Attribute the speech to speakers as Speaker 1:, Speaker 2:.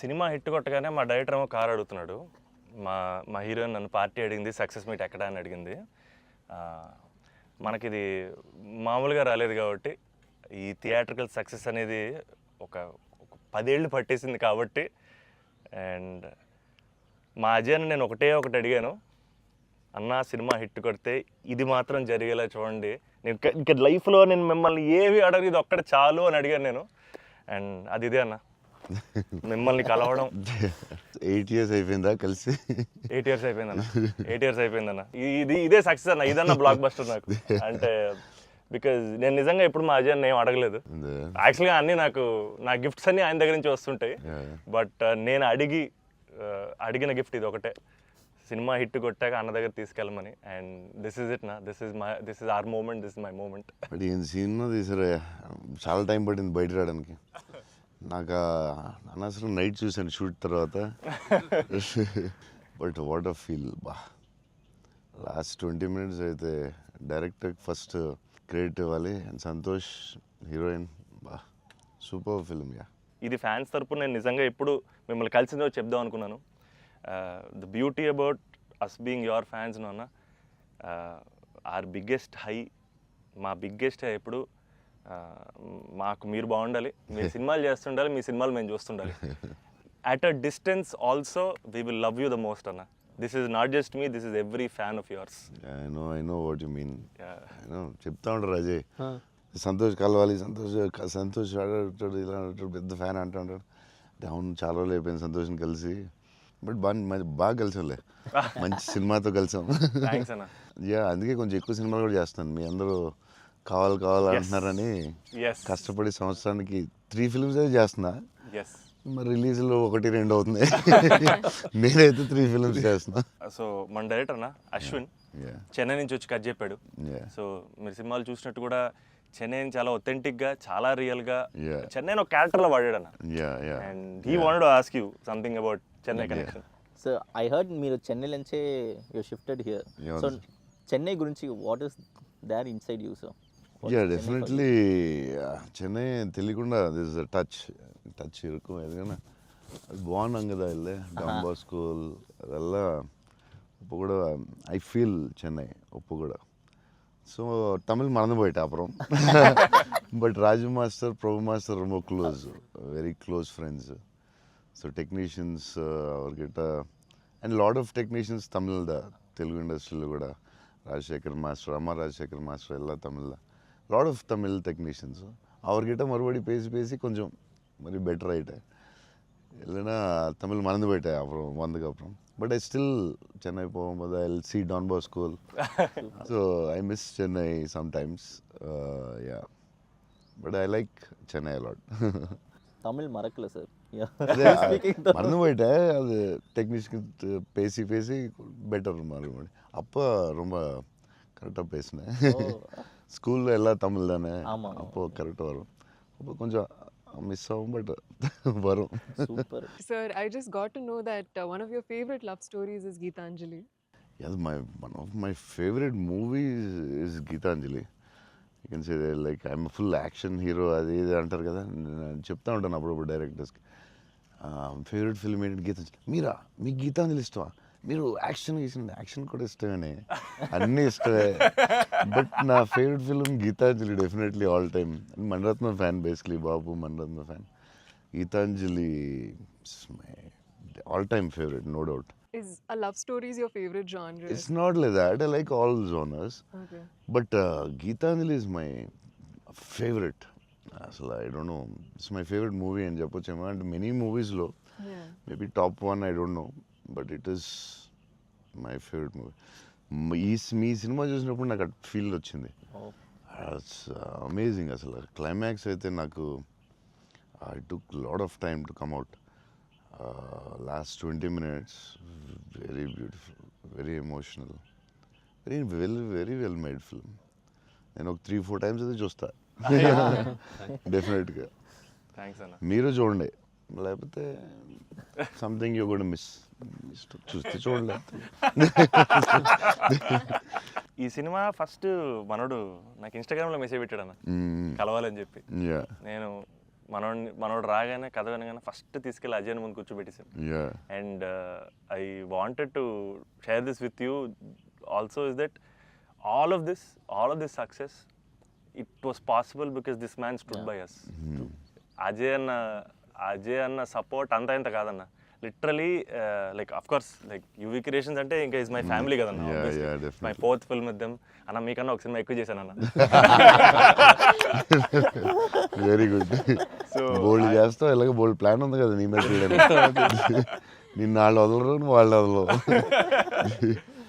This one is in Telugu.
Speaker 1: సినిమా హిట్ కొట్టగానే మా డైరెక్టర్ ఏమో కార్ అడుగుతున్నాడు. మా మా హీరోయిన్ నన్ను పార్టీ అడిగింది, సక్సెస్ మీట్ ఎక్కడ అని అడిగింది. మనకిది మామూలుగా రాలేదు కాబట్టి ఈ థియేట్రికల్ సక్సెస్ అనేది ఒక ఒక 10 ఏళ్ళు పట్టేసింది కాబట్టి. అండ్ మా అజయ్ని నేను ఒకటి అడిగాను, అన్న సినిమా హిట్ కొడితే ఇది మాత్రం జరిగేలా చూడండి, నేను ఇంకా లైఫ్లో నేను మిమ్మల్ని ఏవి అడగదు, ఇది ఒక్కటి చాలు అని అడిగాను నేను. అండ్ అది ఇదే అన్న, మిమ్మల్ని కలవడం.
Speaker 2: 8 years అయిపోయిందా కలిసి?
Speaker 1: 8 years అయిపోయిందన్న. 8 years అయిపోయిందన్న. ఇదే సక్సెస్ అన్న, ఇదన్న బ్లాక్ బస్టర్ నాకు. అంటే బికాజ్ నేను నిజంగా ఎప్పుడు మా అజయ్ ఏం అడగలేదు. యాక్చువల్గా అన్నీ నా గిఫ్ట్స్ అన్నీ ఆయన దగ్గర నుంచి వస్తుంటాయి. బట్ నేను అడిగిన గిఫ్ట్ ఇది ఒకటే, సినిమా హిట్ కొట్టాక అన్న దగ్గర తీసుకెళ్ళమని. అండ్ దిస్ ఇస్ ఇట్ నా, this is our moment, this is my moment.
Speaker 2: But ఈ సినిమా తీసారా, చాలా టైం పట్టింది బయట రావడానికి. నాకు అనవసరం నైట్ చూసాను షూట్ తర్వాత. బట్ వాట్ అ ఫీల్ బా. లాస్ట్ 20 minutes అయితే డైరెక్టర్కి ఫస్ట్ క్రెడిట్ ఇవ్వాలి. అండ్ సంతోష్ హీరోయిన్, బా సూపర్ ఫిల్మ్. యా,
Speaker 1: ఇది ఫ్యాన్స్ తరపున నేను నిజంగా ఎప్పుడు మిమ్మల్ని కలిసిందో చెప్దాం అనుకున్నాను. The beauty about us being your fans అన్న, ఆర్ బిగ్గెస్ట్ హై, మా బిగ్గెస్ట్ హై ఎప్పుడు మాకు మీరు బాగుండాలి, మీరు సినిమాలు చేస్తుండాలి, మీ సినిమాలు మేము చూస్తుండాలి. At a distance also we will love you the most అన్న. This is not just me, this is every fan of yours.
Speaker 2: I know what you mean. చెప్తా ఉంటారు అజయ్, సంతోష్ కలవాలి, సంతోష్ ఆడాడు, ఇలా అంటాడు, పెద్ద ఫ్యాన్ అంటాడు. అవును, చాలా రోజులు అయిపోయింది సంతోష్ని కలిసి. బట్ బాగా కలిసాంలే, మంచి సినిమాతో కలిసాం. యా, అందుకే కొంచెం ఎక్కువ సినిమాలు కూడా చేస్తాను. మీ అందరూ కావాలి అంటున్నారని కష్టపడి సంవత్సరానికి 3 films అయితే చేస్తున్నా. మరి రిలీజ్లో 1-2 అవుతుంది. నేనైతే 3 films చేస్తున్నా.
Speaker 1: సో మన డైరెక్టర్ అన్న అశ్విన్ చెన్నై నుంచి వచ్చి కట్ చెప్పాడు. సో మీరు సినిమాలు చూసినట్టు కూడా చెన్నై చాలా ఒథెంటిక్గా, చాలా రియల్గా చెన్నైని ఒక క్యారెక్టర్లో వాడాడు అన్న. And he wanted to ask you something about Chennai connection.
Speaker 3: So I heard మీరు చెన్నై నుంచే you shifted here. So Chennai గురించి what is there inside you? So
Speaker 2: yeah, definitely Chennai తెలియకుండా దిస్ టచ్ ఇరుకు. ఎందుకన్నా అది బాగున్నాం కదా, వెళ్ళే డాన్ బాస్కో ಅದೆಲ್ಲ இப்போ கூட ஐ ஃபீல் சென்னை இப்போ கூட. ஸோ தமிழ் மறந்து போயிட்டேன் அப்புறம். But Raju master, Prabhu master ரொம்ப close, very close friends. So technicians அவர்கிட்ட and lot of technicians Tamil Telugu ఇండస్ట్రీలో కూడా, ராஜசேகர் மாஸ்டர், அம்மா ராஜசேகர் மாஸ்டர் எல்லாம் தமிழில் லாட் ஆஃப் தமிழ் டெக்னீஷியன்ஸ். அவர்கிட்ட மறுபடி பேசி கொஞ்சம் மாதிரி பெட்டர் ஆகிட்டேன். இல்லைன்னா தமிழ் மறந்து போயிட்டேன் அப்புறம் வந்ததுக்கப்புறம். பட் ஐ ஸ்டில் சென்னை போகும்போது I see Don Bosco. So I miss Chennai sometimes. Yeah, but I like Chennai a lot.
Speaker 3: Tamil மறக்கல சார்,
Speaker 2: மறந்து போயிட்டேன். அது டெக்னீஷியன் பேசி பெட்டர் மறுபடி. அப்போ ரொம்ப கரெக்டாக பேசினேன். ஸ்கூலில் எல்லாம் தமிழ் தானே, அப்போது கரெக்டாக வரும். அப்போ கொஞ்சம் மிஸ் ஆகும், பட் வரும்.
Speaker 4: Sir, I just got to know that one of your favorite love stories is Geetanjali.
Speaker 2: Yes, one of my favorite movies is Geetanjali. You can say that, like, I'm a full action hero. అది ఇది అంటారు కదా, నేను చెప్తా ఉంటాను అప్పుడప్పుడు డైరెక్టర్స్కి. ఫేవరెట్ ఫిల్మ్ ఏంటి? గీతాంజలి. మీకు గీతాంజలి ఇష్టమా? మీరు యాక్షన్ కూడా ఇష్టమేనే, అన్నీ ఇష్టమే. బట్ నా favourite film Gitanjali, definitely all time. Mani Ratnam fan, basically బాబు Mani Ratnam fan. Gitanjali my all time favourite, no doubt.
Speaker 4: Is a love story your favorite genre?
Speaker 2: It's not like that. I like all genres. Okay. But Geetanjali is my favorite. Asla, I don't know. It's my favorite movie and చెప్పొచ్చేమో. And many movies lo, maybe top 1, I don't know. But it is my favorite movie. Me cinema చూసినప్పుడు నాకు అట్ ఫీల్ వచ్చింది. It's amazing. అసలు క్లైమాక్స్ అయితే నాకు I took lot of time to come out. Last 20 minutes, very beautiful, very emotional, very well made film. నేను ఒక 3-4 times అయితే చూస్తా డెఫినెట్గా.
Speaker 1: థ్యాంక్స్ అన్న.
Speaker 2: మీరు చూడండి, లేకపోతే సంథింగ్ యూ గోనా మిస్. చూస్తే చూడలేదు.
Speaker 1: ఈ సినిమా ఫస్ట్ మనోడు నాకు ఇన్స్టాగ్రామ్లో మెసేజ్ పెట్టాడు అన్న, కలవాలని చెప్పి. నేను మనోడు రాగానే కథ వినగానే ఫస్ట్ తీసుకెళ్ళి అజయ్ ముందు కూర్చోబెట్టేసాను.
Speaker 2: Yeah.
Speaker 1: And I wanted to share this with you also, is that all of this success, it was possible because this man stood by us. Ajay అన్న సపోర్ట్ అంతా ఇంత కాదన్న, literally like of course like UV creations అంటే ఇంకా ఇస్ మై ఫ్యామిలీ కదన్న.
Speaker 2: Yeah,
Speaker 1: my
Speaker 2: definitely.
Speaker 1: 4th film with them అన్న. మీకన్నా ఒక సినిమా ఎక్కువ చేశాను అన్న.
Speaker 2: Very good. బోల్డ్ చేస్తావు, ఇలాగ బోల్డ్ ప్లాన్ ఉంది కదా నీ మీద. నిన్ను వాళ్ళు వదలరు, నువ్వు వాళ్ళు వదలవు.